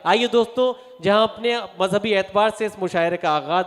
आइए दोस्तों, जहां अपने मजहबी एतबार से इस मुशायरे का आगाज़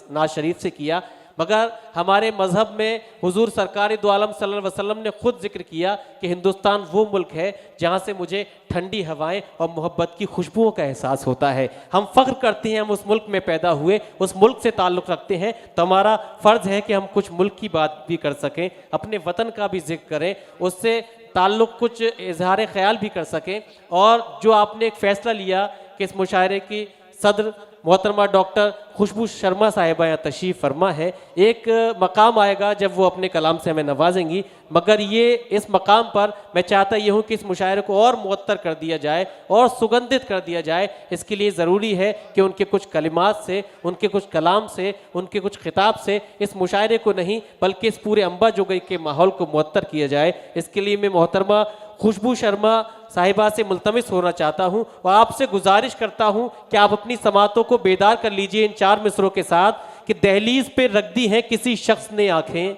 नात शरीफ से किया, मगर हमारे मज़हब में हुजूर सरकार दो आलम सल्लल्लाहु अलैहि वसल्लम ने खुद जिक्र किया कि हिंदुस्तान वो मुल्क है जहाँ से मुझे ठंडी हवाएं और मोहब्बत की खुशबुओं का एहसास होता है। हम फ़ख्र करते हैं हम उस मुल्क में पैदा हुए, उस मुल्क से ताल्लुक़ रखते हैं, तो हमारा फ़र्ज़ है कि हम कुछ मुल्क की बात भी कर सकें, अपने वतन का भी जिक्र करें, उससे ताल्लुक़ कुछ इजहार ख्याल भी कर सकें। और जो आपने एक फ़ैसला लिया कि इस मुशायरे की सदर मोहतरमा डॉक्टर खुशबू शर्मा साहिबा यहाँ तशरीफ़ फरमा है, एक मकाम आएगा जब वो अपने कलाम से हमें नवाजेंगी, मगर ये इस मकाम पर मैं चाहता ये हूँ कि इस मुशायरे को और मुअत्तर कर दिया जाए और सुगंधित कर दिया जाए। इसके लिए ज़रूरी है कि उनके कुछ कलिमात से, उनके कुछ कलाम से, उनके कुछ खिताब से इस मुशायरे को नहीं बल्कि इस पूरे अम्बा जोगई के माहौल को मुअत्तर किया जाए। इसके लिए मैं मोहतरमा खुशबू शर्मा साहिबा से मुल्तमिस होना चाहता हूँ और आपसे गुजारिश करता हूँ कि आप अपनी समातों को बेदार कर लीजिए इन 4 मिसरों के साथ कि दहलीज पे रख दी हैं किसी शख्स ने आंखें,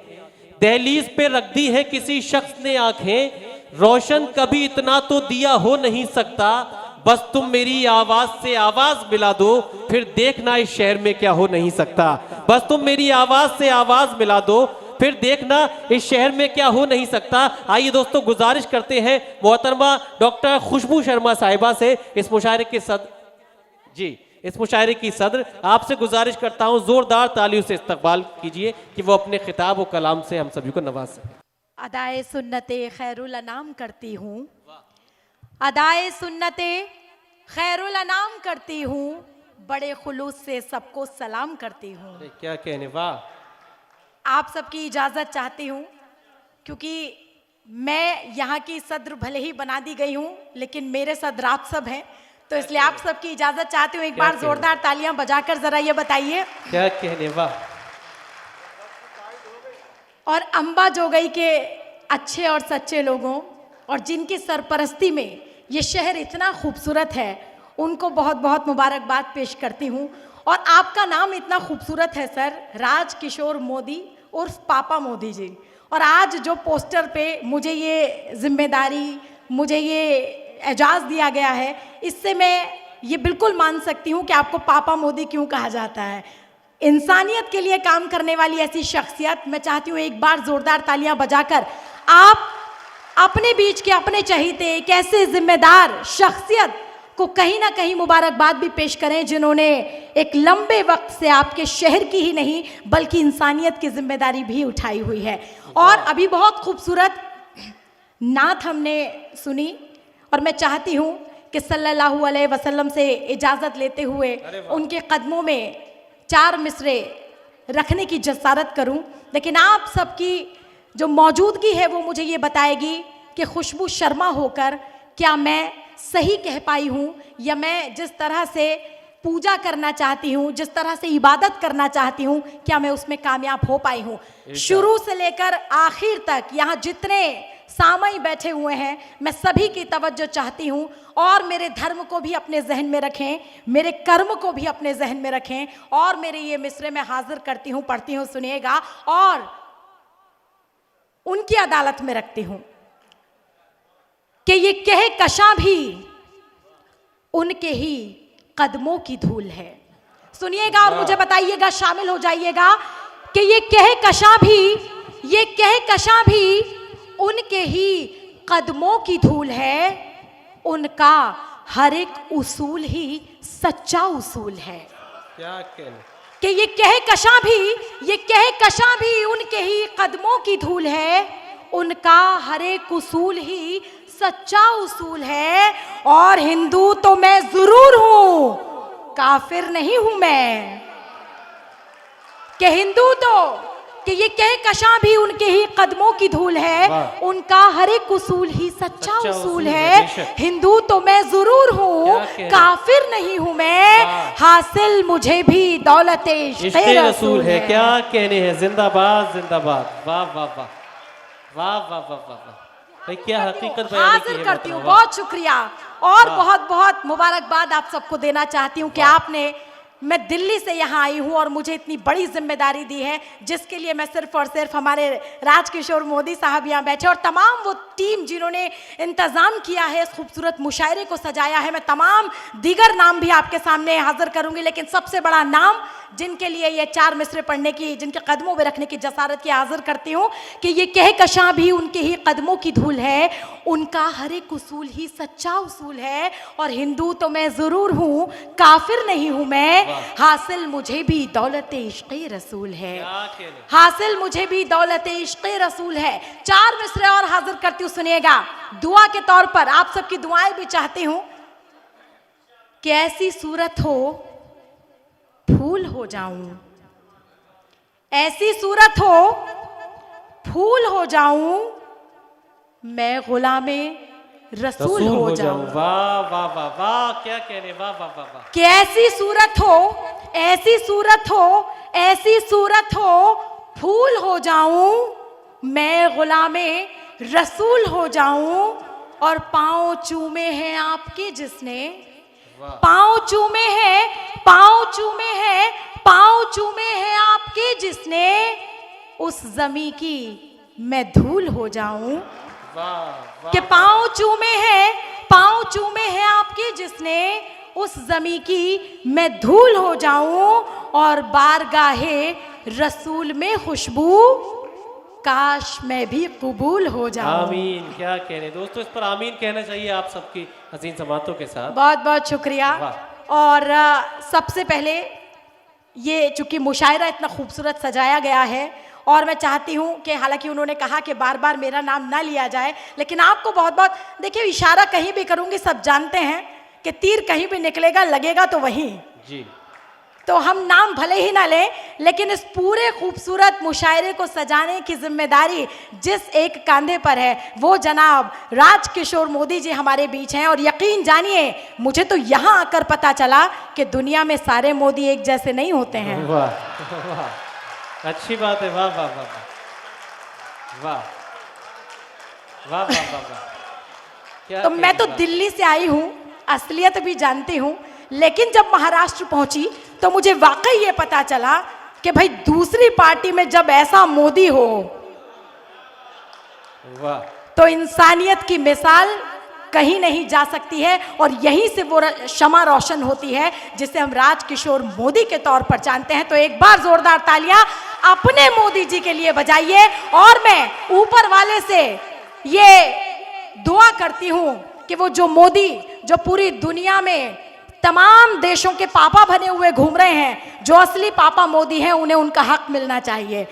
दहलीज पे रख दी हैं किसी शख्स ने आंखें, रोशन कभी इतना तो दिया हो नहीं सकता, बस तुम मेरी आवाज से आवाज मिला दो फिर देखना इस शहर में क्या हो नहीं सकता, बस तुम मेरी आवाज से आवाज मिला दो फिर देखना इस शहर में क्या हो नहीं सकता। आइए दोस्तों, गुजारिश करते हैं मोहतरमा डॉक्टर खुशबू शर्मा साहिबा से इस मुशायरे के इस मुशायरे की सदर आपसे गुजारिश करता हूं जोरदार तालियों से इस्तकबाल कीजिए कि वो अपने खिताब और कलाम से हम सभी को नवाज सकें। अदाए सुन्नते खैरुल अनाम करती हूँ, अदाए सुन्नते खैरुल अनाम करती हूँ, बड़े खुलूस से सबको सलाम करती हूँ। क्या कहने, वाह। आप सबकी इजाज़त चाहती हूँ क्योंकि मैं यहाँ की सदर भले ही बना दी गई हूँ लेकिन मेरे सदर आप सब हैं, तो इसलिए आप सबकी इजाज़त चाहती हूँ। एक बार जोरदार तालियां बजाकर ज़रा ये बताइए क्या कहने, वाह। और अम्बा जोगई के अच्छे और सच्चे लोगों और जिनकी सरपरस्ती में ये शहर इतना खूबसूरत है उनको बहुत बहुत मुबारकबाद पेश करती हूँ। और आपका नाम इतना खूबसूरत है सर, राज किशोर मोदी उर्फ पापा मोदी जी, और आज जो पोस्टर पे मुझे ये जिम्मेदारी, मुझे ये एजाज़ दिया गया है, इससे मैं ये बिल्कुल मान सकती हूँ कि आपको पापा मोदी क्यों कहा जाता है। इंसानियत के लिए काम करने वाली ऐसी शख्सियत, मैं चाहती हूँ एक बार ज़ोरदार तालियां बजाकर आप अपने बीच के अपने चहीते एक ऐसे जिम्मेदार शख्सियत को कहीं ना कहीं मुबारकबाद भी पेश करें जिन्होंने एक लंबे वक्त से आपके शहर की ही नहीं बल्कि इंसानियत की जिम्मेदारी भी उठाई हुई है। और अभी बहुत खूबसूरत नात हमने सुनी और मैं चाहती हूँ कि सल्लल्लाहु अलैहि वसल्लम से इजाज़त लेते हुए उनके कदमों में 4 मिसरे रखने की जसारत करूँ, लेकिन आप सबकी जो मौजूदगी है वो मुझे ये बताएगी कि खुशबू शर्मा होकर क्या मैं सही कह पाई हूँ या मैं जिस तरह से पूजा करना चाहती हूँ, जिस तरह से इबादत करना चाहती हूँ, क्या मैं उसमें कामयाब हो पाई हूँ। शुरू से लेकर आखिर तक यहाँ जितने सामई बैठे हुए हैं मैं सभी की तवज्जो चाहती हूँ और मेरे धर्म को भी अपने जहन में रखें, मेरे कर्म को भी अपने जहन में रखें और मेरे ये मिसरे में हाजिर करती हूँ, पढ़ती हूँ, सुनिएगा और उनकी अदालत में रखती हूँ कि ये कहे कशा भी उनके ही कदमों की धूल है। सुनिएगा और मुझे बताइएगा, शामिल हो जाइएगा कि ये कहे कशा भी उनके ही कदमों की धूल है, उनका हर एक उसूल ही सच्चा उसूल है। क्या कहने कि ये कहे कशा भी उनके ही कदमों की धूल है, उनका हर एक उसूल ही सच्चा उसूल है। और हिंदू तो मैं जरूर हूं, काफिर नहीं हूं मैं। कि हिंदू तो कि ये कहे कशा भी उनके ही कदमों की धूल है, उनका हर एक उसूल ही सच्चा उसूल है। हिंदू तो मैं जरूर हूँ, काफिर नहीं हूँ मैं, हासिल मुझे भी दौलते इश्क़े रसूल है। क्या कहने हैं, जिंदाबाद जिंदाबाद, वाह वाह वाह वाह वाह वाह वाह, भाई क्या हकीकत हाजिर करती हूँ। बहुत शुक्रिया और बहुत बहुत मुबारकबाद आप सबको देना चाहती हूँ कि आपने, मैं दिल्ली से यहाँ आई हूँ और मुझे इतनी बड़ी जिम्मेदारी दी है जिसके लिए मैं सिर्फ और सिर्फ हमारे राज किशोर मोदी साहब यहाँ बैठे और तमाम वो टीम जिन्होंने इंतज़ाम किया है, इस खूबसूरत मुशायरे को सजाया है। मैं तमाम दीगर नाम भी आपके सामने हाजिर करूंगी, लेकिन सबसे बड़ा नाम जिनके लिए ये 4 मिसरे पढ़ने की, जिनके कदमों में रखने की जसारत की हाजिर करती हूँ कि ये कहकशां भी उनके ही कदमों की धूल है, उनका हर एक उसूल ही सच्चा उसूल है। और हिंदू तो मैं ज़रूर हूँ, काफिर नहीं हूँ मैं, हासिल मुझे भी दौलत इश्क़ रसूल है, हासिल मुझे भी दौलत इश्क़ रसूल है। 4 मिसरे और हाजिर करती हूँ, सुनिएगा। दुआ के तौर पर आप सबकी दुआएं भी चाहती हूँ कि ऐसी सूरत हो फूल हो जाऊं, ऐसी सूरत हो फूल हो जाऊं, मैं गुलामे रसूल हो जाऊं। वाह वाह वाह वाह, क्या कहने, वाह वाह वाह वाह। कि ऐसी सूरत हो, ऐसी सूरत हो, ऐसी सूरत हो फूल हो जाऊं, मैं गुलामे रसूल हो जाऊं। और पांव चूमे हैं आपके जिसने, पांव चूमे हैं, पांव चूमे हैं, पांव चूमे हैं आपके जिसने, उस जमी की मैं धूल हो जाऊं। कि पांव चूमे हैं, पांव चूमे हैं आपके जिसने, उस जमी की मैं धूल हो जाऊं। और बारगाहे रसूल में खुशबू, काश मैं भी कबूल हो जाऊं। आमीन, क्या कहने दोस्तों, इस पर आमीन कहना चाहिए आप सबकी हसीन समातों के साथ। बहुत बहुत शुक्रिया। और सबसे पहले ये चूंकि मुशायरा इतना खूबसूरत सजाया गया है, और मैं चाहती हूँ कि हालांकि उन्होंने कहा कि बार बार मेरा नाम ना लिया जाए, लेकिन आपको बहुत बहुत, देखिए इशारा कहीं भी करूँगी, सब जानते हैं कि तीर कहीं भी निकलेगा, लगेगा तो वहीं जी। तो हम नाम भले ही ना लें, लेकिन इस पूरे खूबसूरत मुशायरे को सजाने की जिम्मेदारी जिस एक कंधे पर है, वो जनाब राजकिशोर मोदी जी हमारे बीच हैं। और यकीन जानिए, मुझे तो यहाँ आकर पता चला कि दुनिया में सारे मोदी एक जैसे नहीं होते हैं। वाह वाह, अच्छी बात है, वाह वाह वाह वाह वाह वाह वाह वाह। तो मैं तो दिल्ली से आई हूँ, असलियत भी जानती हूँ, लेकिन जब महाराष्ट्र पहुंची तो मुझे वाकई ये पता चला कि भाई दूसरी पार्टी में जब ऐसा मोदी हो, वाह, तो इंसानियत की मिसाल कहीं नहीं जा सकती है। और यहीं से वो शमा रोशन होती है जिसे हम राजकिशोर मोदी के तौर पर जानते हैं। तो एक बार जोरदार तालियां अपने मोदी जी के लिए बजाइए। और मैं ऊपर वाले से ये दुआ करती हूं कि वो जो मोदी जो पूरी दुनिया में तमाम देशों के पापा बने हुए घूम रहे हैं, जो असली पापा मोदी हैं, उन्हें उनका हक मिलना चाहिए।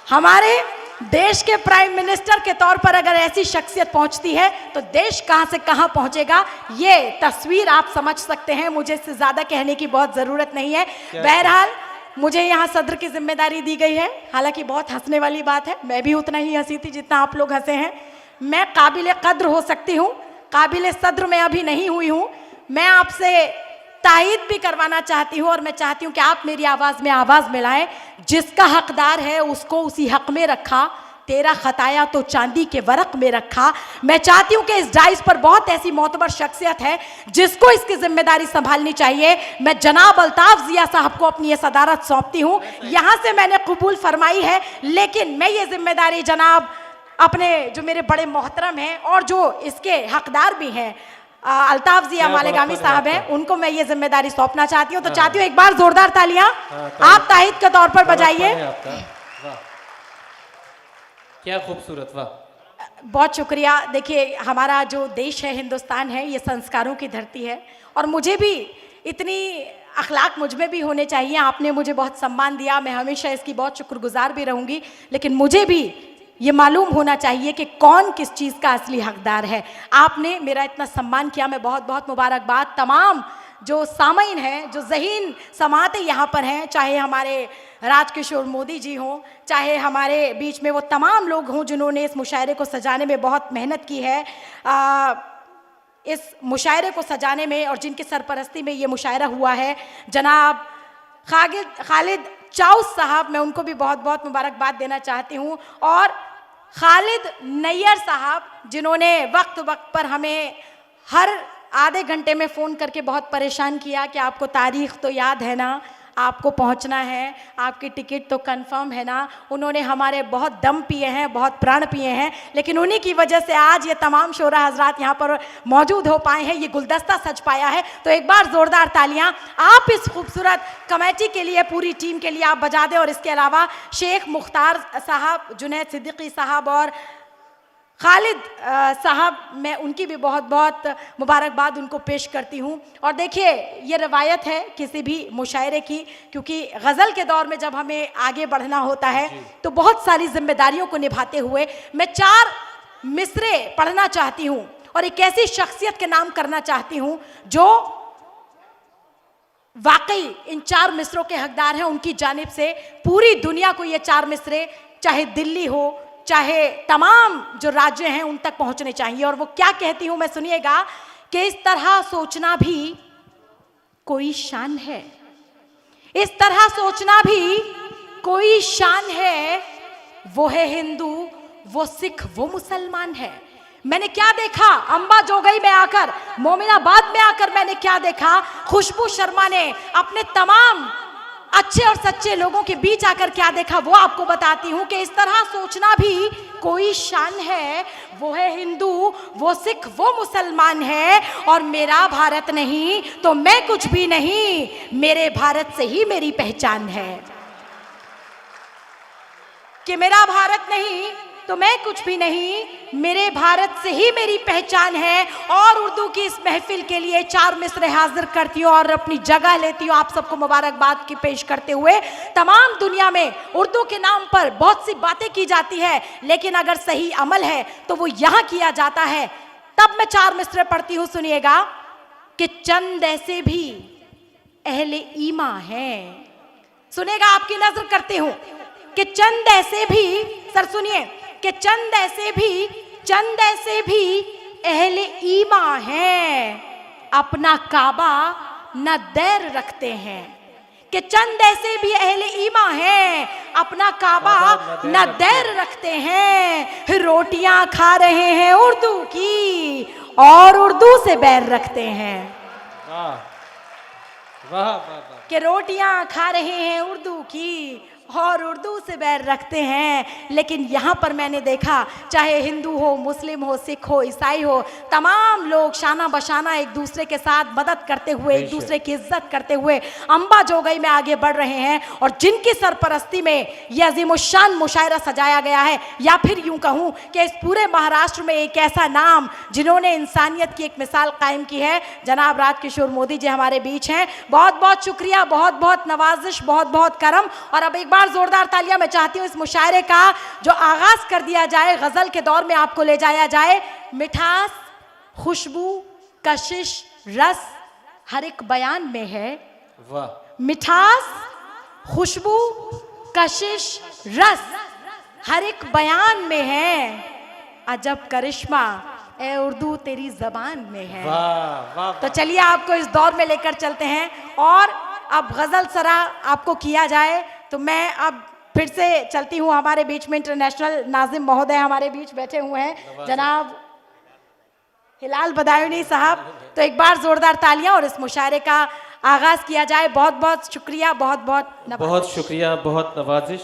हमारे देश के प्राइम मिनिस्टर के तौर पर अगर ऐसी शख्सियत पहुंचती है तो देश कहां से कहां पहुंचेगा, ये तस्वीर आप समझ सकते हैं। मुझे इससे ज्यादा कहने की बहुत जरूरत नहीं है। बहरहाल मुझे यहाँ सदर की जिम्मेदारी दी गई है। हालांकि बहुत हंसने वाली बात है, मैं भी उतना ही हंसी थी जितना आप लोग हंसे हैं। मैं काबिल कद्र हो सकती हूँ, काबिल सद्र मैं अभी नहीं हुई हूँ। मैं आपसे तायद भी करवाना चाहती हूँ, और मैं चाहती हूँ कि आप मेरी आवाज़ में आवाज़ मिलाएं। जिसका हकदार है उसको उसी हक में रखा, तेरा खताया तो चांदी के वरक में रखा। मैं चाहती हूँ कि इस डाइस पर बहुत ऐसी मोतबर शख्सियत है जिसको इसकी जिम्मेदारी संभालनी चाहिए। मैं जनाब अल्ताफ जिया साहब को अपनी ये सदारत सौंपती हूँ। यहाँ से मैंने कबूल फरमाई है, लेकिन मैं ये जिम्मेदारी जनाब अपने जो मेरे बड़े मोहतरम हैं और जो इसके हकदार भी हैं, अल्ताफ जिया मालेगामी साहब हैं, उनको मैं ये जिम्मेदारी सौंपना चाहती हूँ। तो चाहती हूँ एक बार जोरदार तालियां आप ताहिद के तौर पर बजाइए। क्या खूबसूरत, वाह, बहुत शुक्रिया। देखिए हमारा जो देश है, हिंदुस्तान है, ये संस्कारों की धरती है, और मुझे भी इतनी अखलाक मुझ में भी होने चाहिए। आपने मुझे बहुत सम्मान दिया, मैं हमेशा इसकी बहुत शुक्रगुजार भी रहूँगी, लेकिन मुझे भी ये मालूम होना चाहिए कि कौन किस चीज़ का असली हकदार है। आपने मेरा इतना सम्मान किया, मैं बहुत बहुत मुबारकबाद तमाम जो सामीन हैं, जो ज़हीन समातें यहाँ पर हैं, चाहे हमारे राजकिशोर मोदी जी हों, चाहे हमारे बीच में वो तमाम लोग हों जिन्होंने इस मुशायरे को सजाने में बहुत मेहनत की है, इस मुशायरे को सजाने में, और जिनकी सरपरस्ती में ये मुशायरा हुआ है, जनाब खालिद चाउस साहब, मैं उनको भी बहुत बहुत मुबारकबाद देना चाहती हूँ। और खालिद नैयर साहब जिन्होंने वक्त वक्त पर हमें हर आधे घंटे में फ़ोन करके बहुत परेशान किया कि आपको तारीख़ तो याद है ना, आपको पहुंचना है, आपकी टिकट तो कंफर्म है ना। उन्होंने हमारे बहुत दम पिए हैं, बहुत प्राण पिए हैं, लेकिन उन्हीं की वजह से आज ये तमाम शोरा हजरात यहाँ पर मौजूद हो पाए हैं, ये गुलदस्ता सज पाया है। तो एक बार ज़ोरदार तालियां आप इस खूबसूरत कमेटी के लिए, पूरी टीम के लिए आप बजा दें। और इसके अलावा शेख मुख्तार साहब, जुनैद सिद्दीकी साहब और खालिद साहब, मैं उनकी भी बहुत बहुत मुबारकबाद उनको पेश करती हूँ। और देखिए, ये रवायत है किसी भी मुशायरे की, क्योंकि गज़ल के दौर में जब हमें आगे बढ़ना होता है तो बहुत सारी जिम्मेदारियों को निभाते हुए मैं 4 मिसरे पढ़ना चाहती हूँ और एक ऐसी शख्सियत के नाम करना चाहती हूँ जो वाकई इन 4 मिसरों के हकदार हैं। उनकी जानिब से पूरी दुनिया को ये 4 मिसरे, चाहे दिल्ली हो, चाहे तमाम जो राज्य हैं, उन तक पहुंचने चाहिए। और वो क्या कहती हूं मैं, सुनिएगा कि इस तरह सोचना भी कोई शान है, इस तरह सोचना भी कोई शान है। वो है हिंदू, वो सिख, वो मुसलमान है। मैंने क्या देखा अंबा जोगई में आकर, मोमिनाबाद में आकर मैंने क्या देखा, खुशबू शर्मा ने अपने तमाम अच्छे और सच्चे लोगों के बीच आकर क्या देखा, वो आपको बताती हूँ कि इस तरह सोचना भी कोई शान है। वो है हिंदू, वो सिख, वो मुसलमान है। और मेरा भारत नहीं तो मैं कुछ भी नहीं, मेरे भारत से ही मेरी पहचान है। कि मेरा भारत नहीं तो मैं कुछ भी नहीं, मेरे भारत से ही मेरी पहचान है। और उर्दू की इस महफिल के लिए 4 मिसरे हाजिर करती हूँ और अपनी जगह लेती हूँ, आप सबको मुबारकबाद की पेश करते हुए। तमाम दुनिया में उर्दू के नाम पर बहुत सी बातें की जाती है, लेकिन अगर सही अमल है तो वो यहाँ किया जाता है। तब मैं 4 मिसरे पढ़ती हूँ, सुनिएगा कि चंद ऐसे भी अहले ईमा हैं। सुनेगा, आपकी नजर करती हूँ कि चंद ऐसे भी, सर सुनिए, कि चंद ऐसे भी अहले ईमा हैं, अपना काबा न दैर रखते हैं। कि चंद ऐसे भी अहले ईमा हैं, अपना काबा न दैर रखते हैं। रोटियां खा रहे हैं उर्दू की और उर्दू से बैर रखते हैं। वाह वाह वाह। कि रोटियां खा रहे हैं उर्दू की और उर्दू से बैर रखते हैं। लेकिन यहाँ पर मैंने देखा, चाहे हिंदू हो, मुस्लिम हो, सिख हो, ईसाई हो, तमाम लोग शाना बशाना एक दूसरे के साथ मदद करते हुए, एक दूसरे की इज्जत करते हुए अंबा जोगई में आगे बढ़ रहे हैं। और जिनकी सरपरस्ती में यह अजीमुशान मुशायरा सजाया गया है, या फिर यूं कहूँ कि इस पूरे महाराष्ट्र में एक ऐसा नाम जिन्होंने इंसानियत की एक मिसाल कायम की है, जनाब राजकिशोर मोदी जी हमारे बीच हैं। बहुत बहुत शुक्रिया, बहुत बहुत नवाजिश, बहुत बहुत करम। और अब एक बार जोरदार तालियां मैं चाहती हूँ इस मुशायरे का जो आगाज कर दिया जाए, गजल के दौर में आपको ले जाया जाए। मिठास, खुशबू, कशिश, रस हर एक बयान में है। वाह। मिठास, खुशबू, कशिश, रस हर एक बयान में है। अजब करिश्मा ए उर्दू तेरी जबान में है। वाह वाह। तो चलिए आपको इस दौर में लेकर चलते हैं और अब गजल सरा आपको किया जाए। तो मैं अब फिर से चलती हूँ, हमारे बीच में इंटरनेशनल नाजिम महोदय हमारे बीच बैठे हुए हैं, जनाब हिलाल बदायूनी साहब। तो एक बार जोरदार तालियां और इस मुशायरे का आगाज किया जाए। बहुत बहुत शुक्रिया, बहुत बहुत शुक्रिया, बहुत नवाजिश।